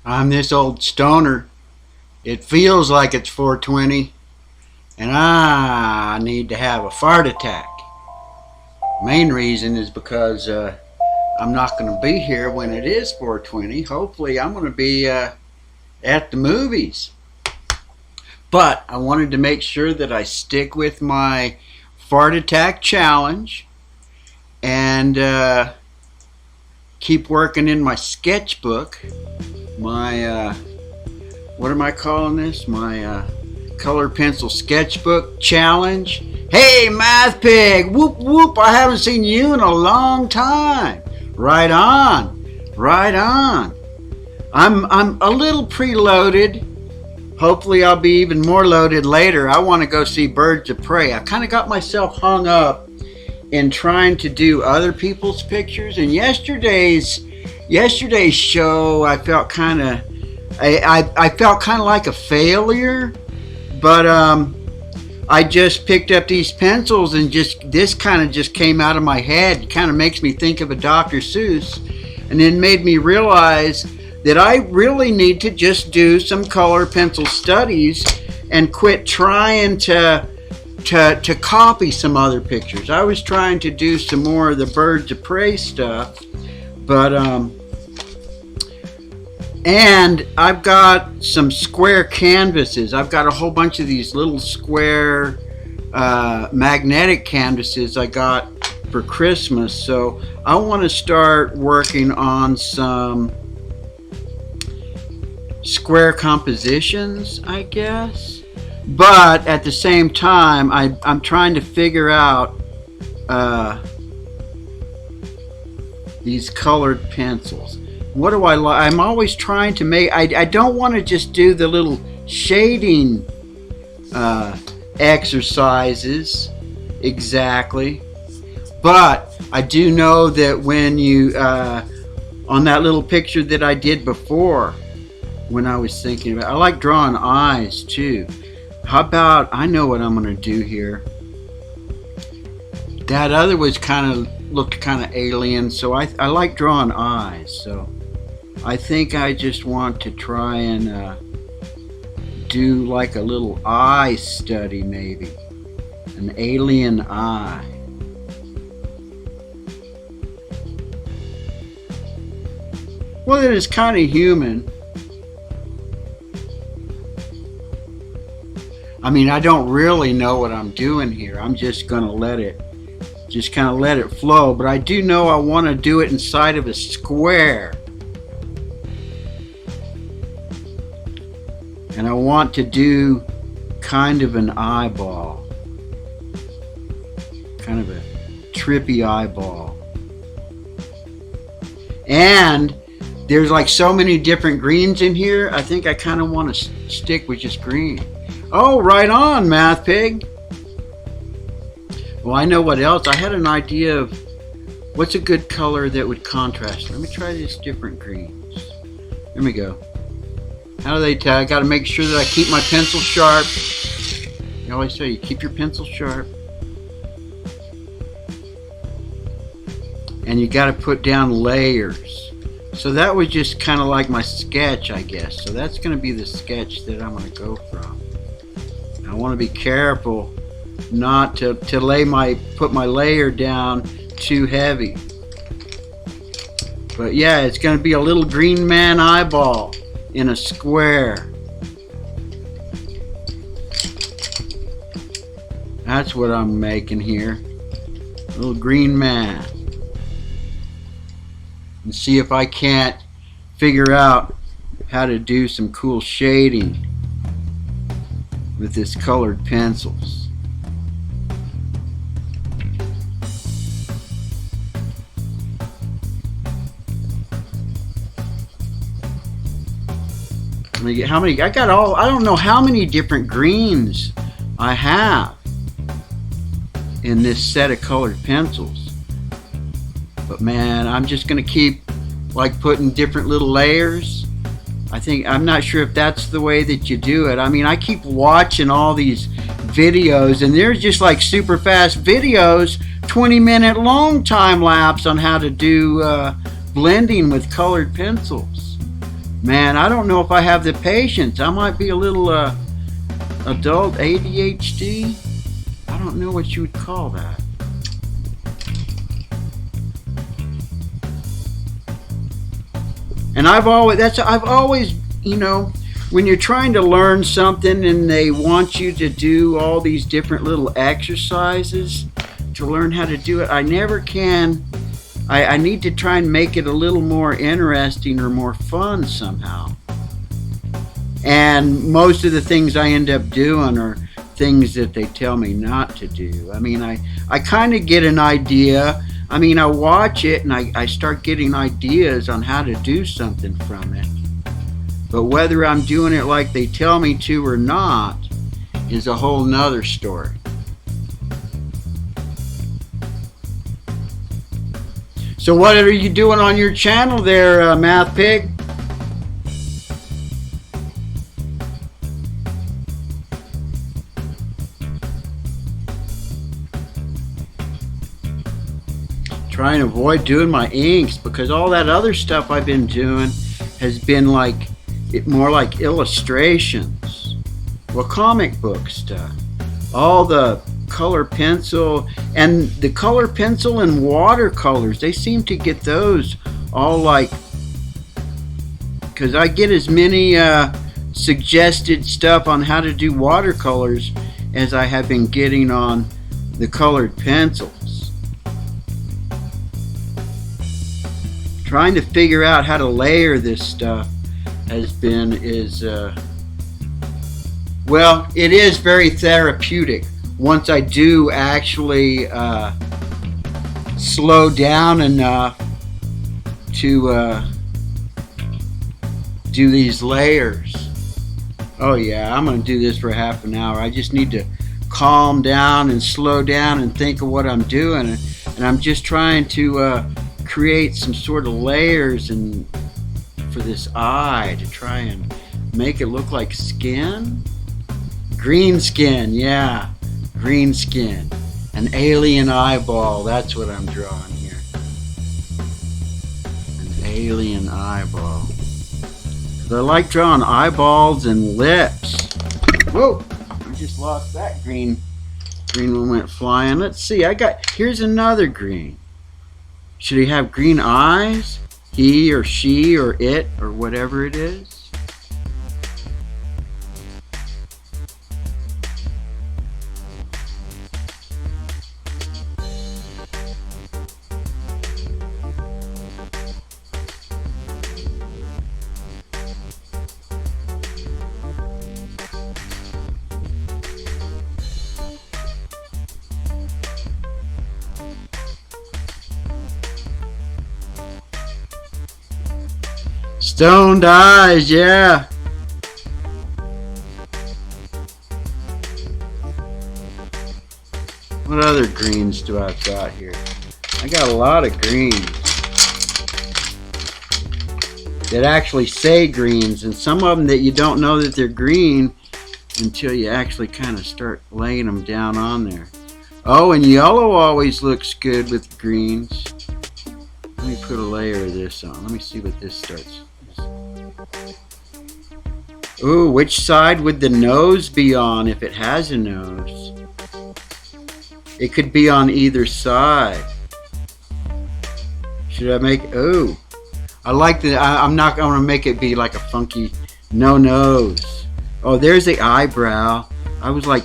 I'm this old stoner. It feels like it's 420, and I need to have a fart attack. Main reason is because I'm not going to be here when it is 420. Hopefully, I'm going to be at the movies. But I wanted to make sure that I stick with my fart attack challenge and keep working in my sketchbook. My what am I calling this? My color pencil sketchbook challenge. Hey, Math Pig! Whoop whoop! I haven't seen you in a long time. Right on, right on. I'm a little preloaded. Hopefully, I'll be even more loaded later. I want to go see Birds of Prey. I kind of got myself hung up in trying to do other people's pictures. And yesterday's show, I felt kind of I felt kind of like a failure, but I just picked up these pencils and just this kind of just came out of my head. It kind of makes me think of a Dr. Seuss, and then made me realize that I really need to just do some color pencil studies and quit trying to copy some other pictures. I was trying to do some more of the Birds of Prey stuff, but and I've got some square canvases. I've got a whole bunch of these little square magnetic canvases I got for Christmas. So I want to start working on some square compositions, I guess. But at the same time, I'm trying to figure out these colored pencils. What do I like? I'm always trying to make. I don't want to just do the little shading exercises exactly, but I do know that when you on that little picture that I did before, when I was thinking about, I like drawing eyes too. How about, I know what I'm going to do here. That other was looked kind of alien, so I like drawing eyes. So I think I just want to try and do like a little eye study, maybe. An alien eye. Well, it is kind of human. I mean, I don't really know what I'm doing here. I'm just going to let it flow. But I do know I want to do it inside of a square. And I want to do kind of an eyeball. Kind of a trippy eyeball. And there's like so many different greens in here. I think I kind of want to stick with just green. Oh, right on, Math Pig. Well, I know what else. I had an idea of what's a good color that would contrast. Let me try these different greens. There we go. How do they tell? I got to make sure that I keep my pencil sharp. You always say you keep your pencil sharp. And you got to put down layers. So that was just kind of like my sketch, I guess. So that's going to be the sketch that I'm going to go from. I want to be careful not to put my layer down too heavy. But yeah, it's going to be a little green man eyeball in a square. That's what I'm making here. A little green man. And see if I can't figure out how to do some cool shading with this colored pencils. Let me get how many. I don't know how many different greens I have in this set of colored pencils. But man, I'm just gonna keep like putting different little layers. I'm not sure if that's the way that you do it. I mean, I keep watching all these videos, and they're just like super fast videos, 20-minute long time lapse on how to do blending with colored pencils. Man, I don't know if I have the patience. I might be a little adult ADHD. I don't know what you would call that. And I've always, you know, when you're trying to learn something and they want you to do all these different little exercises to learn how to do it, I never can. I need to try and make it a little more interesting or more fun somehow. And most of the things I end up doing are things that they tell me not to do. I mean, I kind of get an idea. I mean, I watch it and I start getting ideas on how to do something from it. But whether I'm doing it like they tell me to or not is a whole nother story. So what are you doing on your channel there, Math Pig? Try and avoid doing my inks because all that other stuff I've been doing has been like more like illustrations, well, comic book stuff. All the color pencil and watercolors, they seem to get those all like, because I get as many suggested stuff on how to do watercolors as I have been getting on the colored pencils. Trying to figure out how to layer this stuff well, it is very therapeutic once I do actually slow down enough to do these layers. Oh yeah, I'm gonna do this for half an hour. I just need to calm down and slow down and think of what I'm doing, and I'm just trying to create some sort of layers and for this eye to try and make it look like skin. Green skin, yeah, green skin. An alien eyeball, that's what I'm drawing here. An alien eyeball. 'Cause I like drawing eyeballs and lips. Whoa, I just lost that green. Green one went flying. Let's see, here's another green. Should he have green eyes? He or she or it or whatever it is? Stoned eyes, yeah. What other greens do I got here? I got a lot of greens that actually say greens, and some of them that you don't know that they're green until you actually kind of start laying them down on there. Oh, and yellow always looks good with greens. Let me put a layer of this on. Let me see what this starts. Ooh, which side would the nose be on if it has a nose? It could be on either side. Should I make, oh, I like the, I'm not going to make it be like a funky no nose. Oh, there's the eyebrow. I was like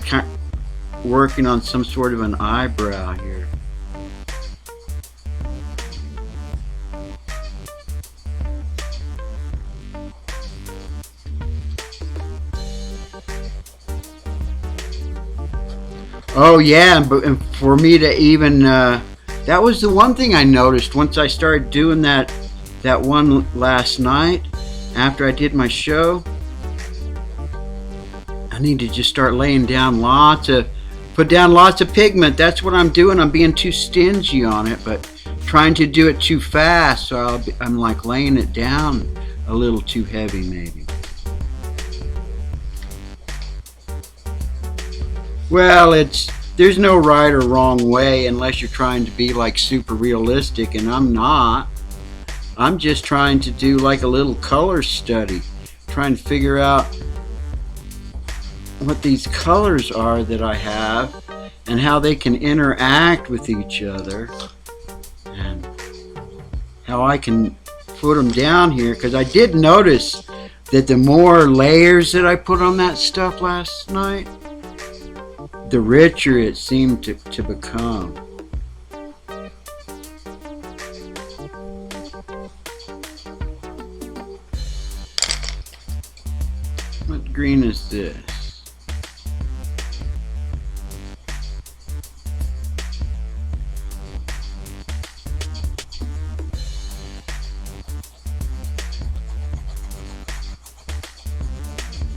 working on some sort of an eyebrow here. Oh yeah, and for me to even, that was the one thing I noticed once I started doing that one last night after I did my show. I need to just start laying down put down lots of pigment. That's what I'm doing. I'm being too stingy on it, but trying to do it too fast, so I'm like laying it down a little too heavy maybe. Well, there's no right or wrong way unless you're trying to be like super realistic, and I'm not. I'm just trying to do like a little color study, trying to figure out what these colors are that I have and how they can interact with each other and how I can put them down here, because I did notice that the more layers that I put on that stuff last night, the richer it seemed to become. What green is this?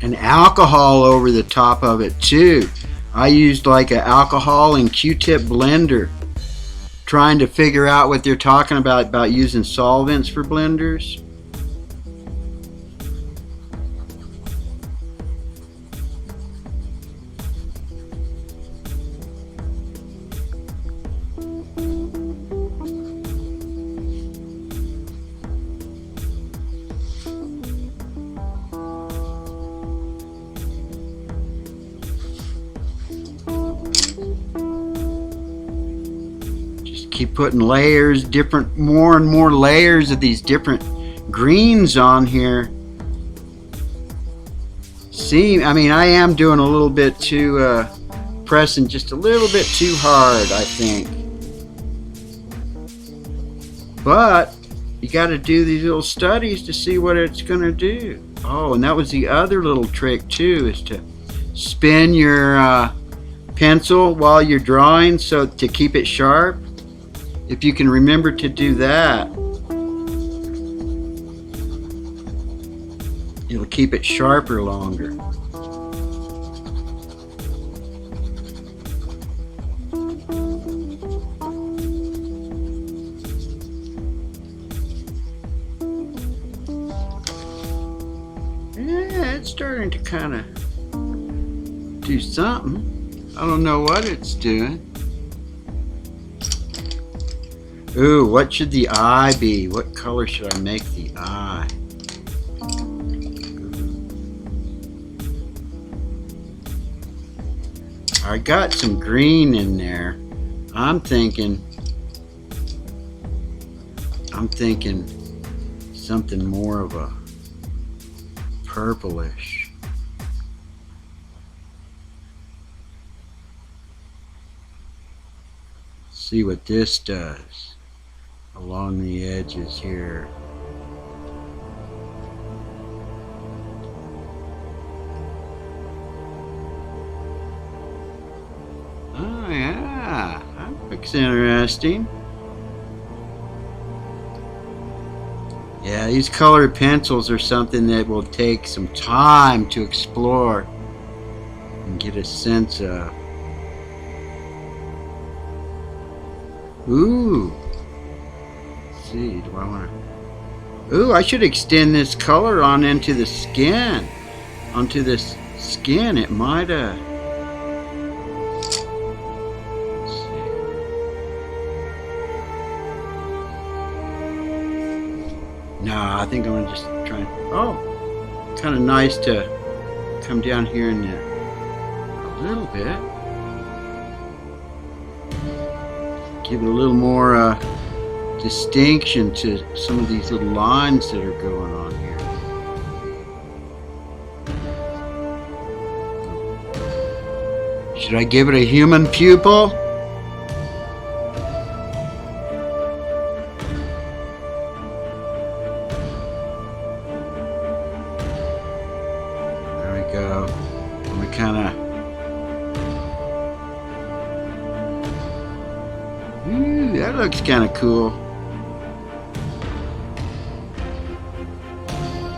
And alcohol over the top of it too. I used like an alcohol and Q-tip blender, trying to figure out what they're talking about using solvents for blenders. Keep putting layers, more and more layers of these different greens on here. I mean, I am doing a little bit too, pressing just a little bit too hard, I think. But you got to do these little studies to see what it's going to do. Oh, and that was the other little trick too, is to spin your pencil while you're drawing, so to keep it sharp. If you can remember to do that, it'll keep it sharper longer. Yeah, it's starting to kind of do something. I don't know what it's doing. Ooh, what should the eye be? What color should I make the eye? I got some green in there. I'm thinking something more of a purplish. See what this does along the edges here. Oh yeah, that looks interesting. Yeah, these colored pencils are something that will take some time to explore and get a sense of. Ooh. See, do I want to? Ooh, I should extend this color on into the skin. Onto this skin, it might let's see. No, I think I'm gonna just try and, oh, kind of nice to come down here and a little bit. Give it a little more distinction to some of these little lines that are going on here. Should I give it a human pupil? There we go. And we kind of, ooh, that looks kind of cool.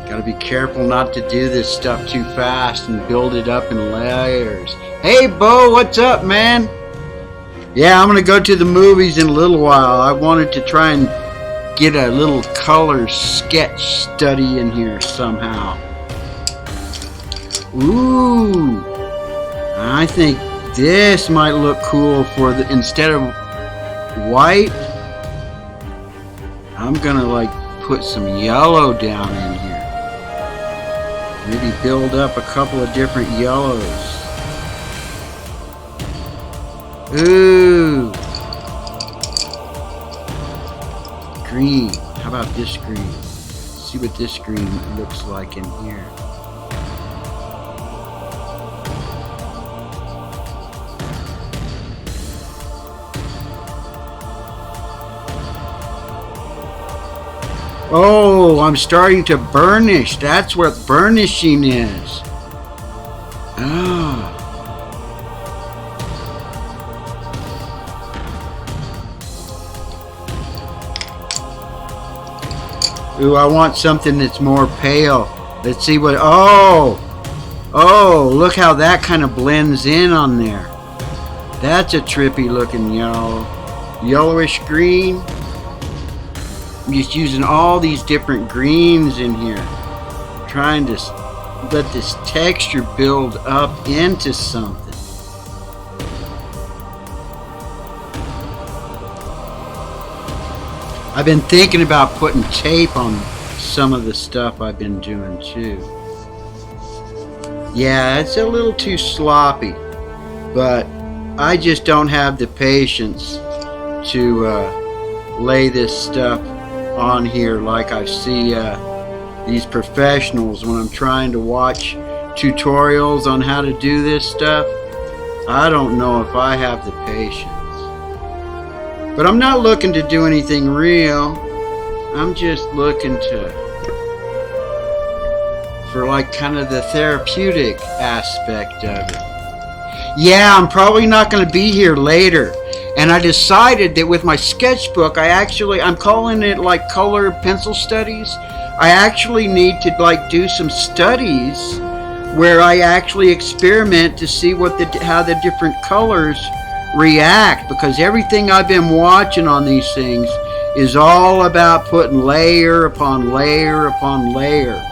Gotta be careful not to do this stuff too fast and build it up in layers. Hey Bo, what's up, man? Yeah, I'm gonna go to the movies in a little while. I wanted to try and get a little color sketch study in here somehow. Ooh, I think this might look cool for instead of white, I'm gonna like put some yellow down in here. Maybe build up a couple of different yellows. Ooh. Green. How about this green? See what this green looks like in here. Oh, I'm starting to burnish. That's what burnishing is. Oh. Ooh, I want something that's more pale. Let's see what, oh, look how that kind of blends in on there. That's a trippy looking yellow. Yellowish green. I'm just using all these different greens in here. Trying to let this texture build up into something. I've been thinking about putting tape on some of the stuff I've been doing too. Yeah, it's a little too sloppy, but I just don't have the patience to lay this stuff on here like I see these professionals when I'm trying to watch tutorials on how to do this stuff. I don't know if I have the patience. But I'm not looking to do anything real. I'm just looking for like kind of the therapeutic aspect of it. Yeah, I'm probably not going to be here later. And I decided that with my sketchbook, I'm calling it like color pencil studies. I actually need to like do some studies where I actually experiment to see how the different colors react, because everything I've been watching on these things is all about putting layer upon layer upon layer,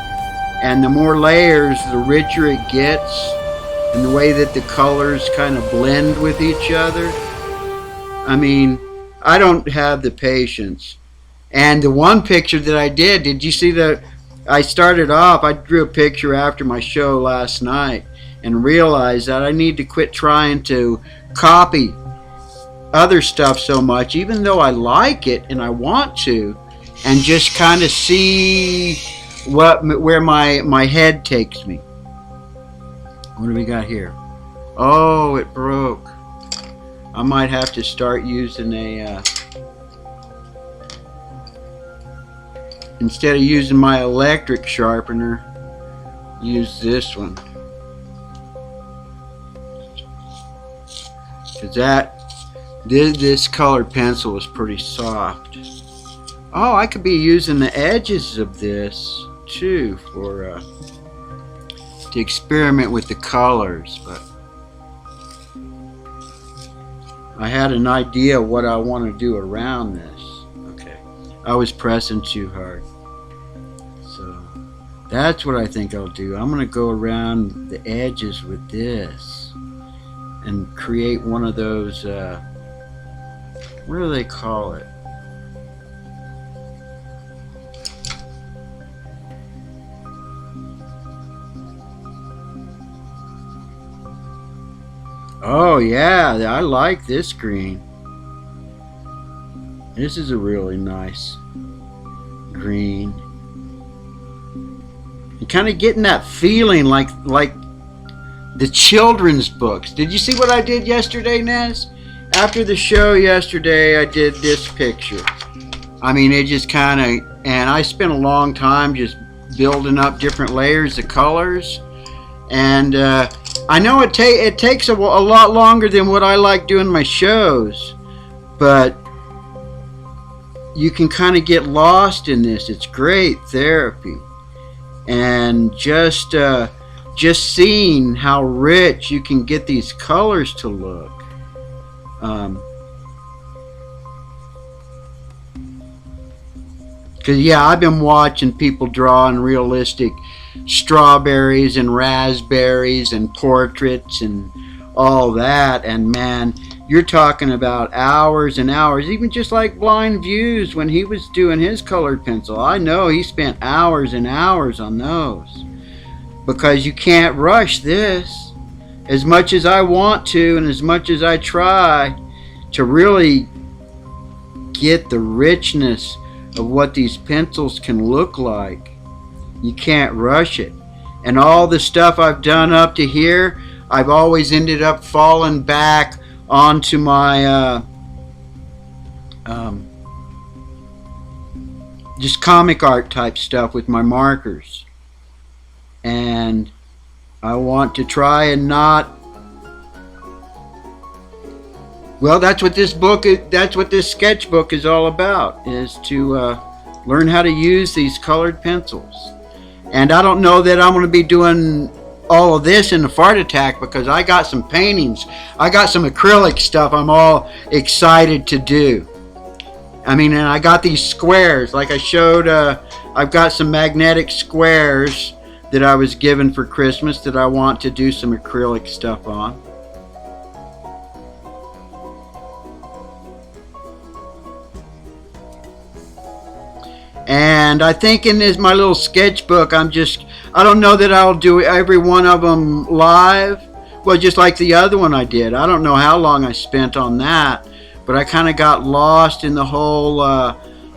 and the more layers, the richer it gets, and the way that the colors kind of blend with each other. I mean, I don't have the patience. And the one picture that I did you see that I started off, I drew a picture after my show last night and realized that I need to quit trying to copy other stuff so much, even though I like it and I want to, and just kind of see where my head takes me. What do we got here? Oh, it broke. I might have to start using instead of using my electric sharpener, use this one. Because this colored pencil is pretty soft. Oh, I could be using the edges of this too to experiment with the colors, but I had an idea what I want to do around this. Okay, I was pressing too hard. So that's what I think I'll do. I'm going to go around the edges with this and create one of those, what do they call it? Oh yeah, I like this green. This is a really nice green. You're kind of getting that feeling like the children's books. Did you see what I did yesterday, Nez? After the show yesterday, I did this picture. I mean, it just kind of, and I spent a long time just building up different layers of colors. And I know it takes a lot longer than what I like doing my shows, but you can kind of get lost in this. It's great therapy, and just seeing how rich you can get these colors to look. Because yeah, I've been watching people drawing realistic strawberries and raspberries and portraits and all that, and man, you're talking about hours and hours, even just like Blind Views when he was doing his colored pencil. I know he spent hours and hours on those, because you can't rush this. As much as I want to, and as much as I try to really get the richness of what these pencils can look like, you can't rush it. And all the stuff I've done up to here, I've always ended up falling back onto my just comic art type stuff with my markers. And I want to try and not, well, that's what this book is, that's what this sketchbook is all about, is to learn how to use these colored pencils. And I don't know that I'm going to be doing all of this in the Fart Attack, because I got some paintings, I got some acrylic stuff I'm all excited to do. I mean, and I got these squares, like I showed, I've got some magnetic squares that I was given for Christmas that I want to do some acrylic stuff on. And I think in this, my little sketchbook, I don't know that I'll do every one of them live. Well, just like the other one I did. I don't know how long I spent on that, but I kind of got lost in the whole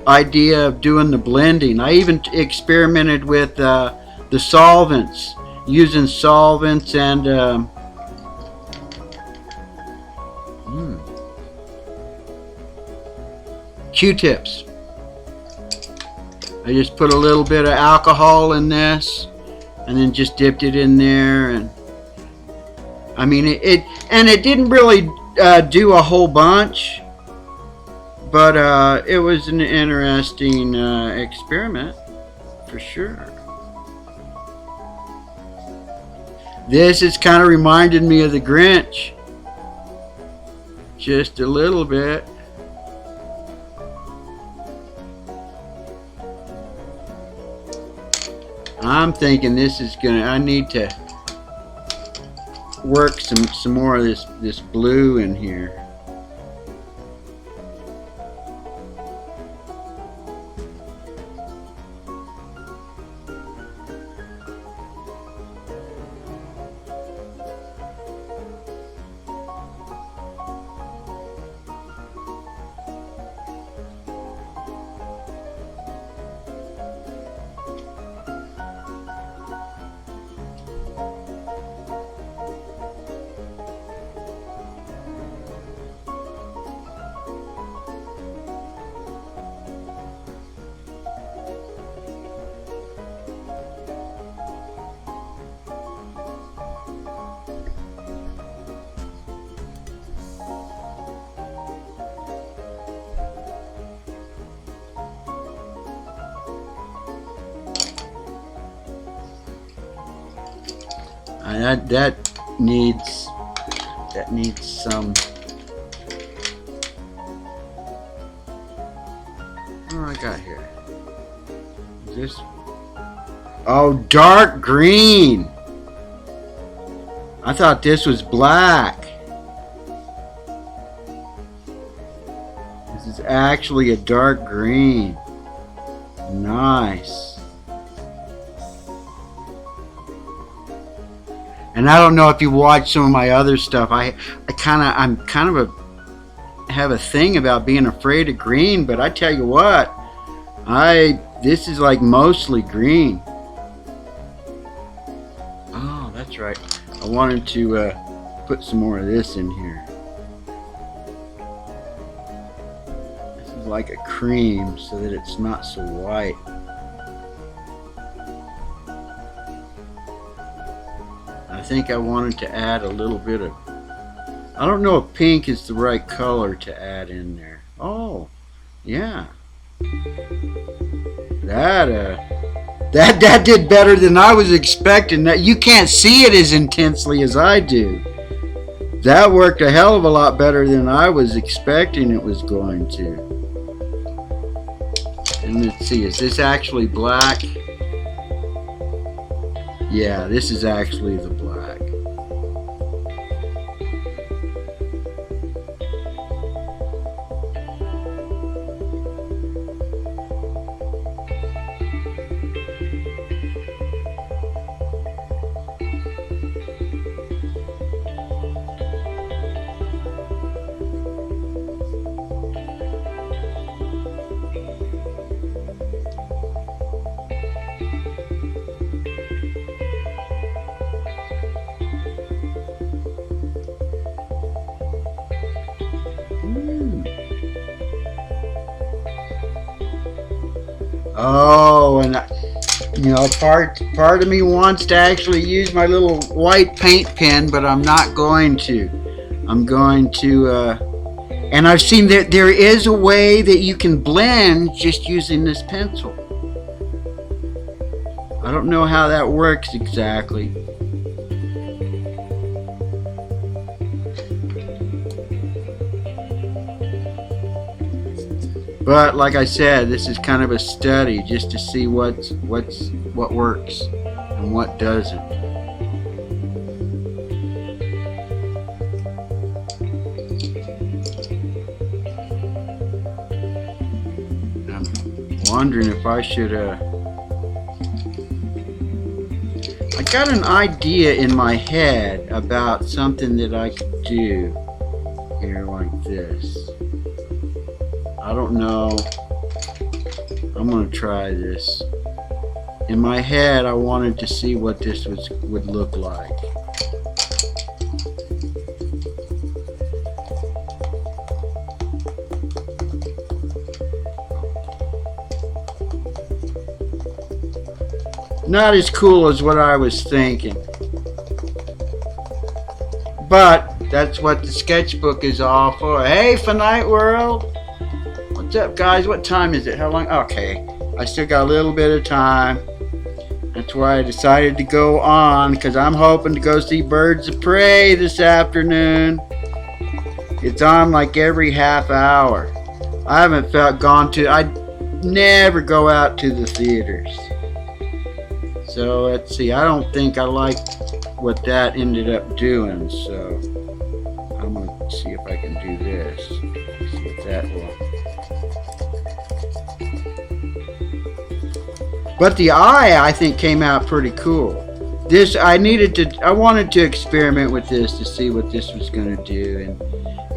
idea of doing the blending. I even experimented with the solvents, using solvents and Q-tips. I just put a little bit of alcohol in this and then just dipped it in there, and I mean it didn't really do a whole bunch, but it was an interesting experiment for sure. This has kind of reminded me of the Grinch, just a little bit. I'm thinking this is gonna, I need to work some more of this blue in here. That needs some. What do I got here? Is this? Oh, dark green. I thought this was black. This is actually a dark green. Nice. And I don't know if you watch some of my other stuff. I'm kind of have a thing about being afraid of green, but I tell you what, this is like mostly green. Oh, that's right. I wanted to put some more of this in here. This is like a cream so that it's not so white. I think I wanted to add a little bit of, I don't know if pink is the right color to add in there. Oh, yeah. That did better than I was expecting. That you can't see it as intensely as I do. That worked a hell of a lot better than I was expecting it was going to. And let's see, is this actually black? Yeah, this is actually the black. too. Oh, and part of me wants to actually use my little white paint pen, but I'm not going to. I'm going to, and I've seen that there is a way that you can blend just using this pencil. I don't know how that works exactly. But like I said, this is kind of a study just to see what works and what doesn't. I'm wondering if I should I got an idea in my head about something that I could do here like this. I don't know. I'm gonna try this. In my head, I wanted to see what this would look like. Not as cool as what I was thinking. But that's what the sketchbook is all for. Hey, Finite World! What's up, guys? What time is it? How long? Okay, I still got a little bit of time. That's why I decided to go on, because I'm hoping to go see Birds of Prey this afternoon. It's on like every half hour. I haven't I never go out to the theaters. So let's see, I don't think I liked what that ended up doing, so I'm going to see if I can do this. See if that will. But the eye, I think, came out pretty cool. This, I wanted to experiment with this to see what this was going to do, and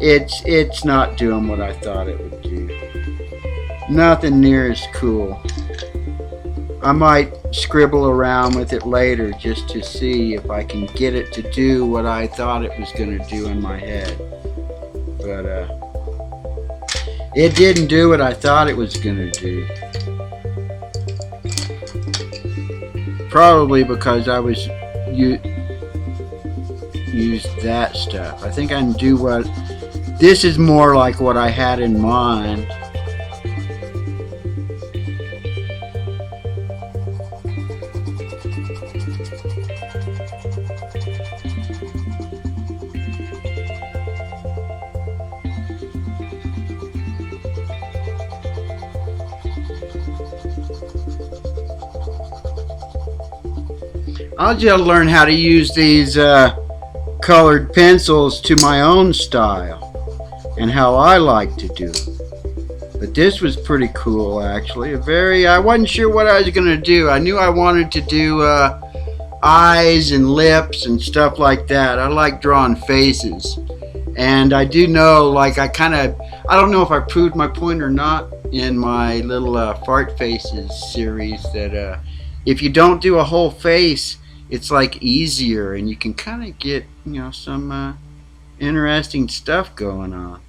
it's not doing what I thought it would do. Nothing near as cool. I might scribble around with it later just to see if I can get it to do what I thought it was going to do in my head. But it didn't do what I thought it was going to do. Probably because I was used that stuff. I think I can do what... This is more like what I had in mind. I'll just learn how to use these colored pencils to my own style and how I like to do it. But this was pretty cool, actually. I wasn't sure what I was going to do. I knew I wanted to do eyes and lips and stuff like that. I like drawing faces. And I do know, like, I don't know if I proved my point or not in my little fart faces series, that if you don't do a whole face, it's like easier, and you can kind of get, some interesting stuff going on.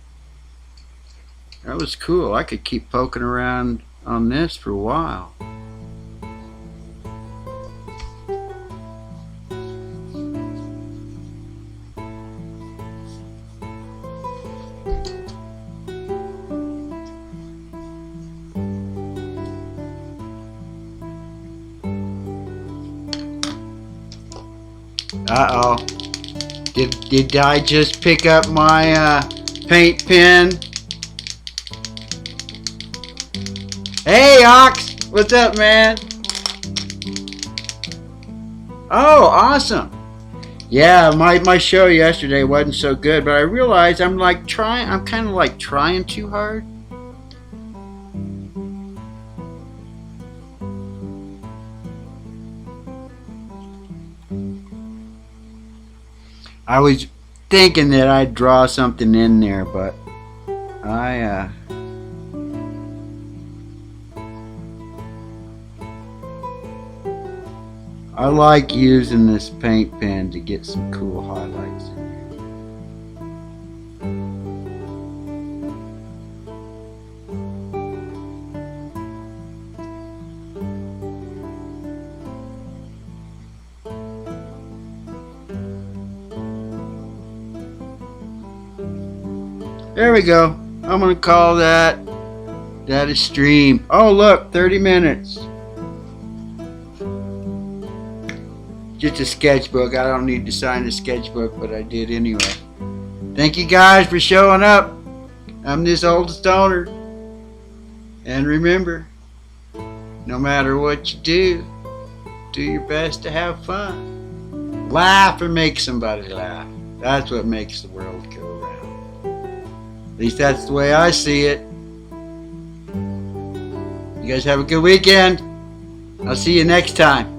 That was cool. I could keep poking around on this for a while. Uh-oh. Did I just pick up my paint pen? Hey, Ox! What's up, man? Oh, awesome. Yeah, my show yesterday wasn't so good, but I realized I'm kind of like trying too hard. I was thinking that I'd draw something in there, but I like using this paint pen to get some cool highlights in There we go. I'm gonna call that a stream. Oh look, 30 minutes. Just a sketchbook. I don't need to sign a sketchbook, but I did anyway. Thank you guys for showing up. I'm this old stoner. And remember, no matter what you do your best to have fun. Laugh or make somebody laugh. That's what makes the world go round. At least that's the way I see it. You guys have a good weekend. I'll see you next time.